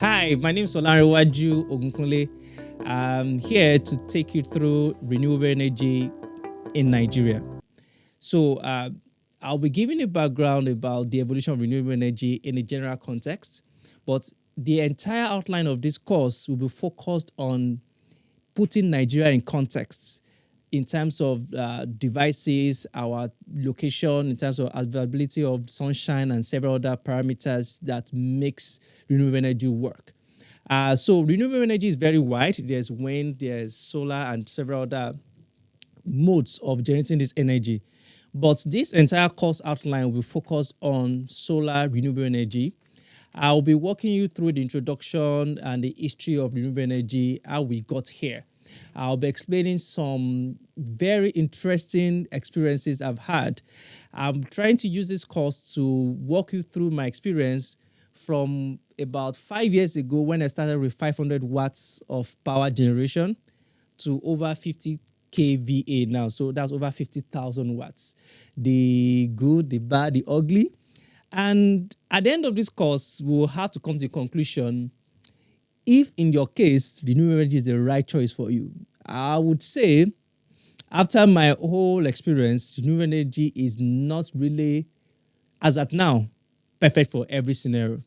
Hi, my name is Olanrewaju Ogunkunle. I'm here to take you through renewable energy in Nigeria. So, I'll be giving a background about the evolution of renewable energy in a general context, but the entire outline of this course will be focused on putting Nigeria in context in terms of devices, our location, in terms of availability of sunshine and several other parameters that makes renewable energy work. So renewable energy is very wide. There's wind, there's solar, and several other modes of generating this energy. But this entire course outline will be focused on solar renewable energy. I'll be walking you through the introduction and the history of renewable energy, how we got here. I'll be explaining some very interesting experiences I've had. I'm trying to use this course to walk you through my experience from about 5 years ago when I started with 500 watts of power generation to over 50 kVA now. So that's over 50,000 watts. The good, the bad, the ugly. And at the end of this course, we'll have to come to a conclusion if in your case, renewable energy is the right choice for you. I would say, after my whole experience, renewable energy is not really, as at now, perfect for every scenario.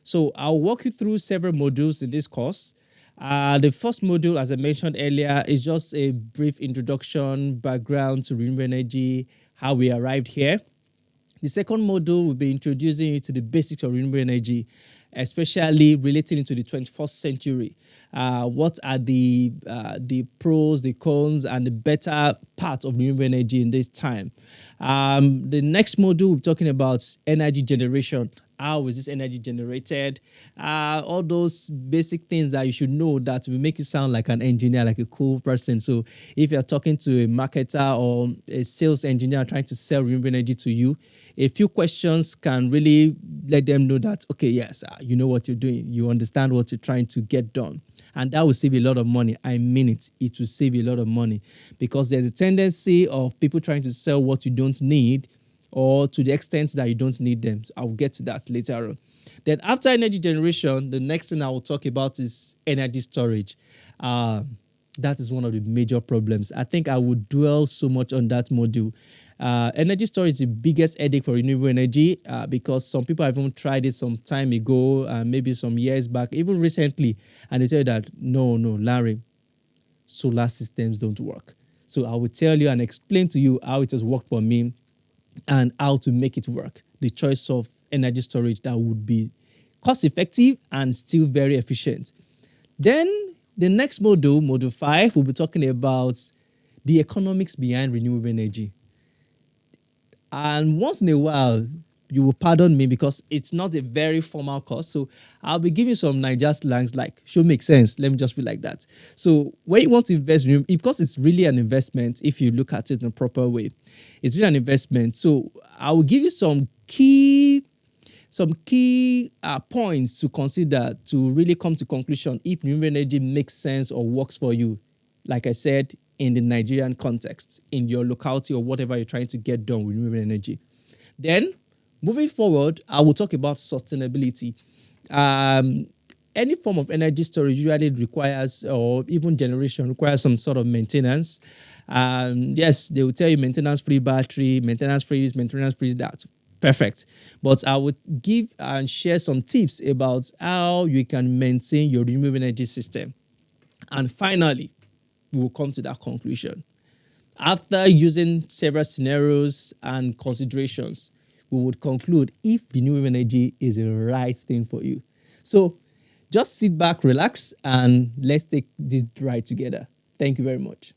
So I'll walk you through several modules in this course. The first module, as I mentioned earlier, is just a brief introduction, background to renewable energy, how we arrived here. The second module will be introducing you to the basics of renewable energy, especially relating it to the 21st century. What are the pros, the cons, and the better part of renewable energy in this time? The next module, we're talking about energy generation. How is this energy generated? All those basic things that you should know that will make you sound like an engineer, like a cool person. So if you're talking to a marketer or a sales engineer trying to sell renewable energy to you, a few questions can really let them know that, okay, yes, you know what you're doing. You understand what you're trying to get done. And that will save you a lot of money. I mean it. It will save you a lot of money because there's a tendency of people trying to sell what you don't need or to the extent that you don't need them. I'll get to that later on. Then after energy generation, the next thing I will talk about is energy storage. That is one of the major problems. I think I would dwell so much on that module. Energy storage is the biggest headache for renewable energy because some people have even tried it some time ago, maybe some years back, even recently, and they tell you that, no, Larry, solar systems don't work. So I will tell you and explain to you how it has worked for me and how to make it work. The choice of energy storage that would be cost effective and still very efficient. Then the next module, module 5, we'll be talking about the economics behind renewable energy. And once in a while, you will pardon me because it's not a very formal course. So I'll be giving some Niger slangs like, should make sense. Let me just be like that. So when you want to invest, because it's really an investment, if you look at it in a proper way, it's really an investment. So I will give you some key points to consider to really come to conclusion if renewable energy makes sense or works for you. Like I said, in the Nigerian context, in your locality or whatever you're trying to get done with renewable energy. Then, moving forward, I will talk about sustainability. Any form of energy storage usually requires, or even generation requires some sort of maintenance. Yes, they will tell you maintenance-free battery, maintenance-free this, maintenance-free that. Perfect. But I would give and share some tips about how you can maintain your renewable energy system. And finally, we will come to that conclusion. After using several scenarios and considerations, we would conclude if renewable energy is the right thing for you. So just sit back, relax, and let's take this ride together. Thank you very much.